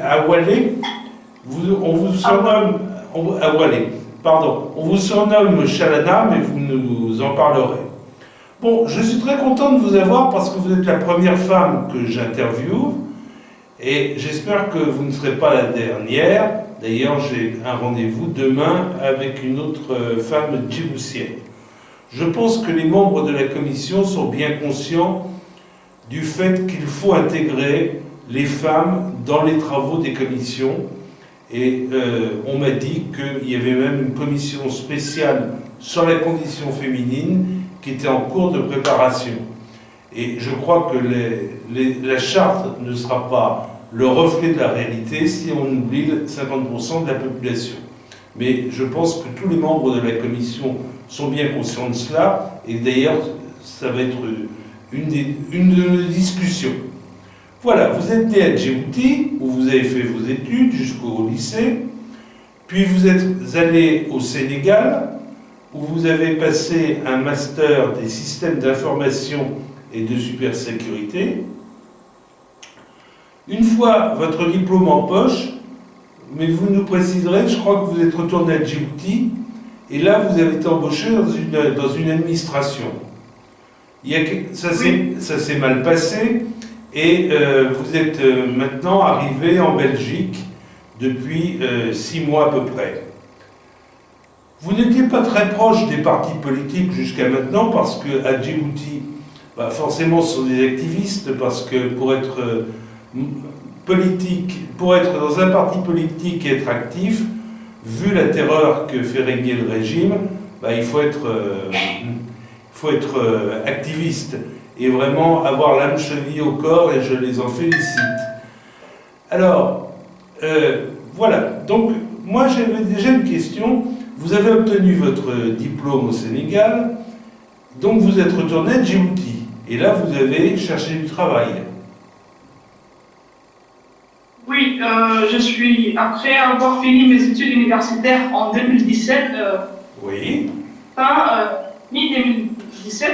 à Oualé, on vous surnomme, à Oualé, pardon, on vous surnomme Chalana, mais vous nous en parlerez. Bon, je suis très content de vous avoir parce que vous êtes la première femme que j'interviewe et j'espère que vous ne serez pas la dernière. D'ailleurs, j'ai un rendez-vous demain avec une autre femme djiboutienne. Je pense que les membres de la commission sont bien conscients du fait qu'il faut intégrer les femmes dans les travaux des commissions. Et on m'a dit qu'il y avait même une commission spéciale sur la condition féminine qui était en cours de préparation. Et je crois que la charte ne sera pas le reflet de la réalité si on oublie 50% de la population. Mais je pense que tous les membres de la commission sont bien conscients de cela, et d'ailleurs, ça va être une de nos discussions. Voilà, vous êtes né à Djibouti, où vous avez fait vos études jusqu'au lycée, puis vous êtes allé au Sénégal, où vous avez passé un master des systèmes d'information et de cybersécurité. Une fois votre diplôme en poche, mais vous nous préciserez, je crois que vous êtes retourné à Djibouti, et là vous avez été embauché dans une administration. Ça s'est mal passé, et vous êtes maintenant arrivé en Belgique depuis 6 mois à peu près. Vous n'étiez pas très proche des partis politiques jusqu'à maintenant, parce qu'à Djibouti, forcément ce sont des activistes, parce que pour être dans un parti politique et être actif, vu la terreur que fait régner le régime, il faut être activiste et vraiment avoir l'âme chevillée au corps, et je les en félicite. Alors, voilà, donc moi j'avais déjà une question. Vous avez obtenu votre diplôme au Sénégal, donc vous êtes retourné à Djibouti, et là vous avez cherché du travail. Oui, après avoir fini mes études universitaires en 2017, Oui. mi-2017,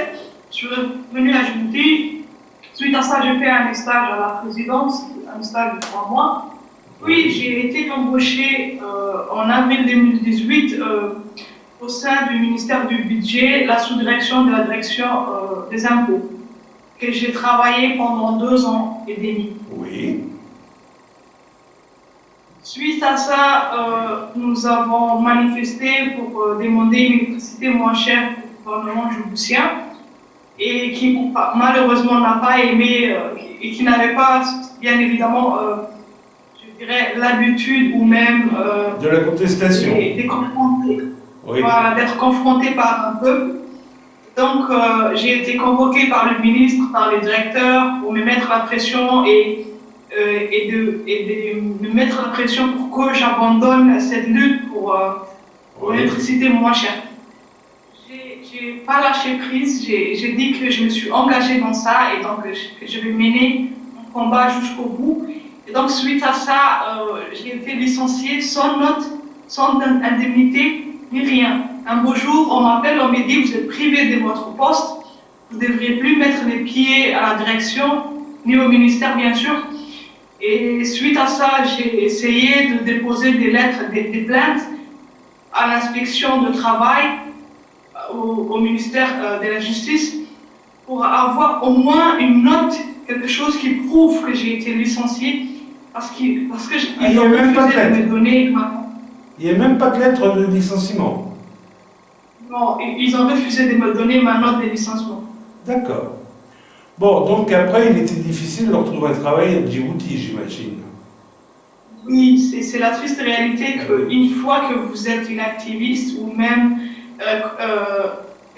je suis revenu à Djibouti. Suite à ça, j'ai fait un stage à la présidence, un stage de 3 mois. Puis j'ai été embauchée en avril 2018 au sein du ministère du Budget, la sous-direction de la direction des impôts, que j'ai travaillé pendant 2 ans et demi. Oui. Suite à ça, nous avons manifesté pour demander une électricité moins chère pour le gouvernement djiboutien, et qui malheureusement n'a pas aimé et qui n'avait pas, bien évidemment, je dirais, l'habitude ou même de la contestation. Voilà, d'être confronté par un peuple. Donc j'ai été convoquée par le ministre, par les directeurs, pour me mettre la pression et de me mettre la pression pour que j'abandonne cette lutte pour l'électricité moins chère. J'ai pas lâché prise, j'ai dit que je me suis engagée dans ça, et donc que je vais mener mon combat jusqu'au bout. Et donc suite à ça, j'ai été licenciée sans note, sans indemnité, ni rien. Un beau jour, on m'appelle, on me dit: vous êtes privé de votre poste, vous ne devriez plus mettre les pieds à la direction, ni au ministère bien sûr. Et suite à ça, j'ai essayé de déposer des lettres, des plaintes à l'inspection de travail, au ministère de la Justice, pour avoir au moins une note, quelque chose qui prouve que j'ai été licenciée, parce qu'ils ont refusé de me donner ma... Il n'y a même pas de lettre de licenciement. Non, ils ont refusé de me donner ma note de licenciement. D'accord. Bon, donc après, il était difficile de retrouver un travail à Djibouti, j'imagine. Oui, c'est la triste réalité qu'une fois que vous êtes une activiste, ou même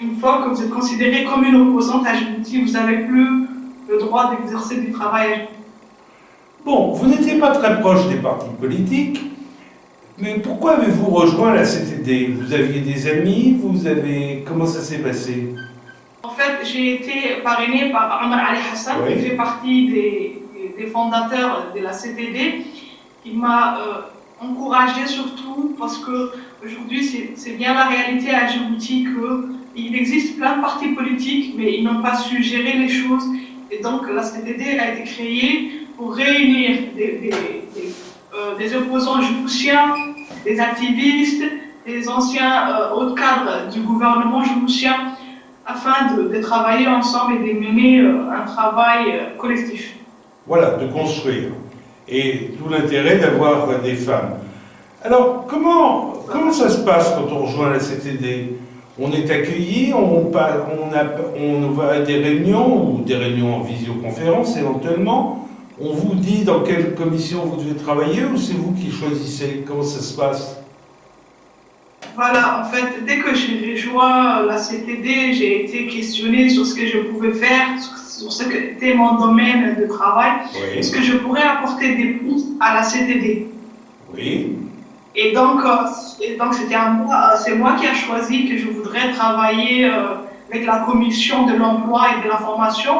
une fois que vous êtes considérée comme une opposante à Djibouti, vous n'avez plus le droit d'exercer du travail. Bon, vous n'étiez pas très proche des partis politiques, mais pourquoi avez-vous rejoint la CTD? Vous aviez des amis? Comment ça s'est passé? En fait, j'ai été parrainée par Amar Ali Hassan, oui, qui fait partie des fondateurs de la CTD. Il m'a encouragée surtout parce que aujourd'hui, c'est bien la réalité à Djibouti qu'il existe plein de partis politiques, mais ils n'ont pas su gérer les choses. Et donc, la CTD a été créée pour réunir des opposants djiboutiens, des activistes, des anciens hauts cadres du gouvernement djiboutien, afin de travailler ensemble et de mener un travail collectif. Voilà, de construire. Et tout l'intérêt d'avoir des femmes. Alors, comment ça se passe quand on rejoint la CTD? On est accueilli, on va à des réunions, ou des réunions en visioconférence éventuellement. On vous dit dans quelle commission vous devez travailler, ou c'est vous qui choisissez? Comment ça se passe? Voilà, en fait, dès que j'ai rejoint la CTD, j'ai été questionnée sur ce que je pouvais faire, sur ce que était mon domaine de travail, Oui. ce que je pourrais apporter des plus à la CTD. Oui. Et donc c'est moi qui ai choisi que je voudrais travailler avec la commission de l'emploi et de la formation,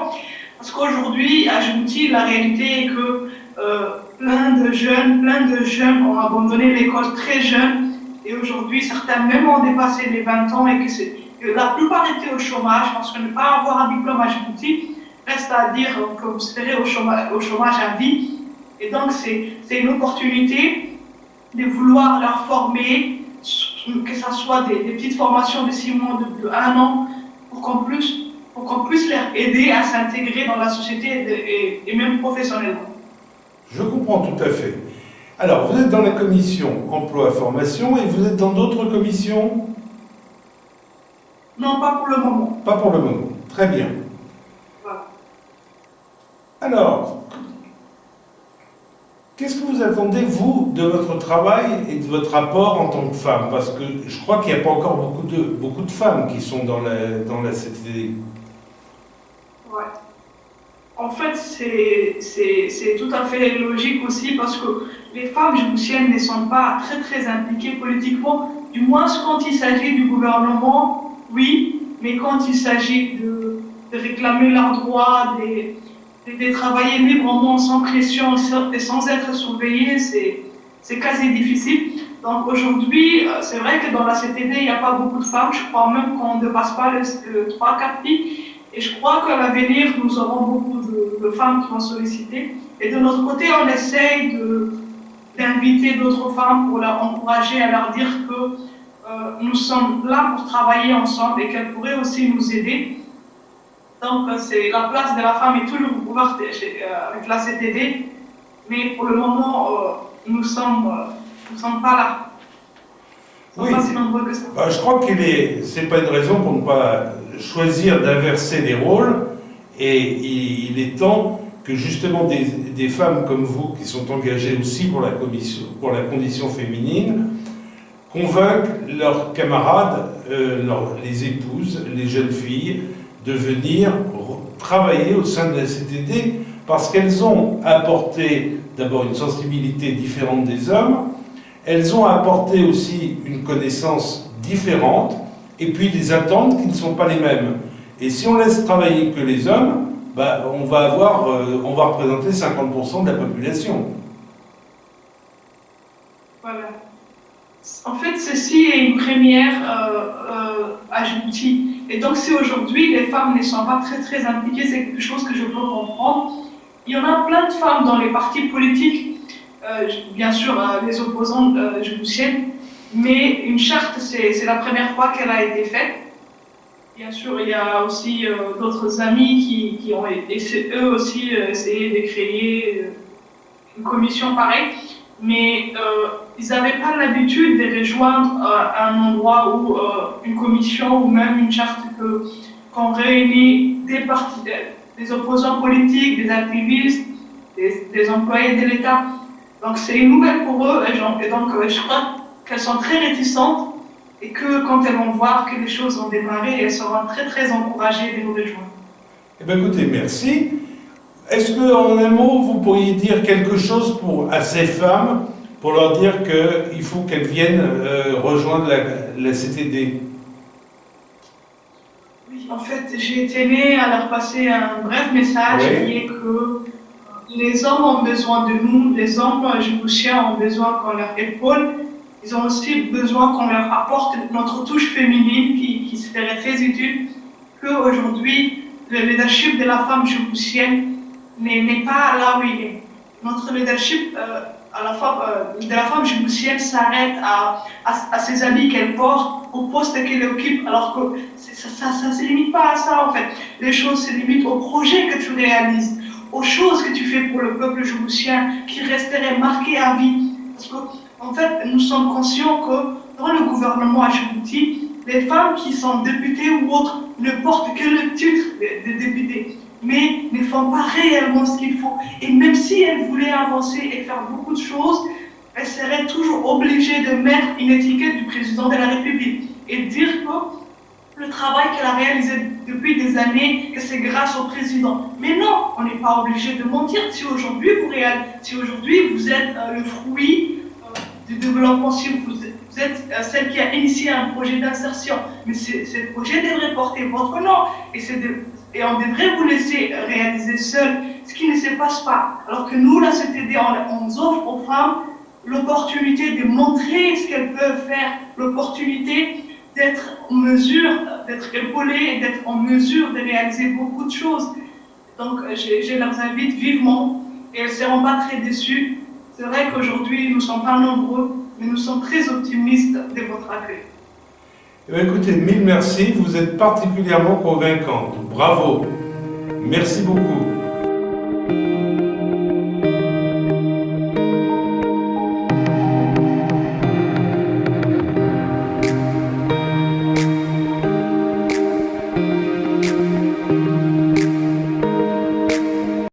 parce qu'aujourd'hui, à Djibouti, la réalité est que plein de jeunes ont abandonné l'école très jeunes. Et aujourd'hui, certains même ont dépassé les 20 ans et que la plupart étaient au chômage, parce que ne pas avoir un diplôme à Djibouti reste à dire que vous serez au chômage à vie. Et donc, c'est une opportunité de vouloir leur former, que ce soit des petites formations de 6 mois, de 1 an, pour qu'on puisse les aider à s'intégrer dans la société et même professionnellement. Je comprends tout à fait. Alors, vous êtes dans la commission emploi-formation et vous êtes dans d'autres commissions? Non, pas pour le moment. Pas pour le moment. Très bien. Voilà. Alors, qu'est-ce que vous attendez, vous, de votre travail et de votre apport en tant que femme? Parce que je crois qu'il n'y a pas encore beaucoup de femmes qui sont dans la CTD. Ouais. En fait, c'est tout à fait logique aussi parce que les femmes djiboutiennes ne sont pas très impliquées politiquement, du moins quand il s'agit du gouvernement, oui, mais quand il s'agit de réclamer leurs droits, de travailler librement, sans pression et sans être surveillées, c'est quasi difficile. Donc aujourd'hui, c'est vrai que dans la CTD, il n'y a pas beaucoup de femmes, je crois même qu'on ne dépasse pas les 3-4 filles. Et je crois qu'à l'avenir, nous aurons beaucoup de femmes qui vont solliciter. Et de notre côté, on essaye d'inviter d'autres femmes pour leur encourager, à leur dire que nous sommes là pour travailler ensemble et qu'elles pourraient aussi nous aider. Donc, la place de la femme est toujours ouverte avec la CTD, mais pour le moment, nous ne sommes pas là. Nous ne sommes pas si nombreux que ça. Je crois que ce n'est pas une raison pour ne pas choisir d'inverser les rôles, et il est temps que justement des femmes comme vous, qui sont engagées aussi pour la condition féminine, convainquent leurs camarades, les épouses, les jeunes filles, de venir travailler au sein de la CTD, parce qu'elles ont apporté d'abord une sensibilité différente des hommes, elles ont apporté aussi une connaissance différente, et puis des attentes qui ne sont pas les mêmes. Et si on laisse travailler que les hommes, on va représenter 50% de la population. Voilà. En fait, ceci est une première à Djibouti. Et donc, si aujourd'hui les femmes ne sont pas très impliquées, c'est quelque chose que je peux comprendre. Il y en a plein de femmes dans les partis politiques, bien sûr les opposants djiboutiennes, mais une charte, c'est la première fois qu'elle a été faite. Bien sûr, il y a aussi d'autres amis qui ont eux aussi essayé de créer une commission pareille, mais ils n'avaient pas l'habitude de rejoindre un endroit où une commission ou même une charte qu'on réunit des partis, des opposants politiques, des activistes, des employés de l'État. Donc c'est une nouvelle pour eux et donc je crois qu'elles sont très réticentes et que quand elles vont voir que les choses ont démarré, elles seront très encouragées de nous rejoindre. Eh bien écoutez, merci. Est-ce qu'en un mot, vous pourriez dire quelque chose à ces femmes pour leur dire qu'il faut qu'elles viennent rejoindre la CTD? Oui, en fait, j'ai tenu à leur passer un bref message qui est que les hommes ont besoin de nous, les hommes djiboutiens ont besoin qu'on leur épaule, ils ont aussi besoin qu'on leur apporte notre touche féminine qui serait très utile, qu'aujourd'hui, le leadership de la femme djiboutienne n'est pas là où il est. Notre leadership de la femme djiboutienne s'arrête à ses habits qu'elle porte, au poste qu'elle occupe, alors que ça ne se limite pas à ça en fait. Les choses se limitent au projet que tu réalises, aux choses que tu fais pour le peuple djiboutien qui resteraient marquées à vie. Parce qu'en fait, nous sommes conscients que dans le gouvernement à Djibouti, les femmes qui sont députées ou autres ne portent que le titre de député, mais ne font pas réellement ce qu'il faut. Et même si elles voulaient avancer et faire beaucoup de choses, elles seraient toujours obligées de mettre une étiquette du président de la République et dire que le travail qu'elle a réalisé depuis des années, que c'est grâce au président. Mais non, on n'est pas obligé de mentir. Si aujourd'hui vous êtes le fruit du développement, si vous êtes celle qui a initié un projet d'insertion, mais ce projet devrait porter votre nom et on devrait vous laisser réaliser seul ce qui ne se passe pas. Alors que nous, la CTD, on offre aux femmes l'opportunité de montrer ce qu'elles peuvent faire, l'opportunité d'être en mesure, d'être épaulées et d'être en mesure de réaliser beaucoup de choses. Donc, je les invite vivement et elles ne seront pas très déçues. C'est vrai qu'aujourd'hui, nous ne sommes pas nombreux, mais nous sommes très optimistes de votre accueil. Eh bien, écoutez, mille merci, vous êtes particulièrement convaincante. Bravo. Merci beaucoup.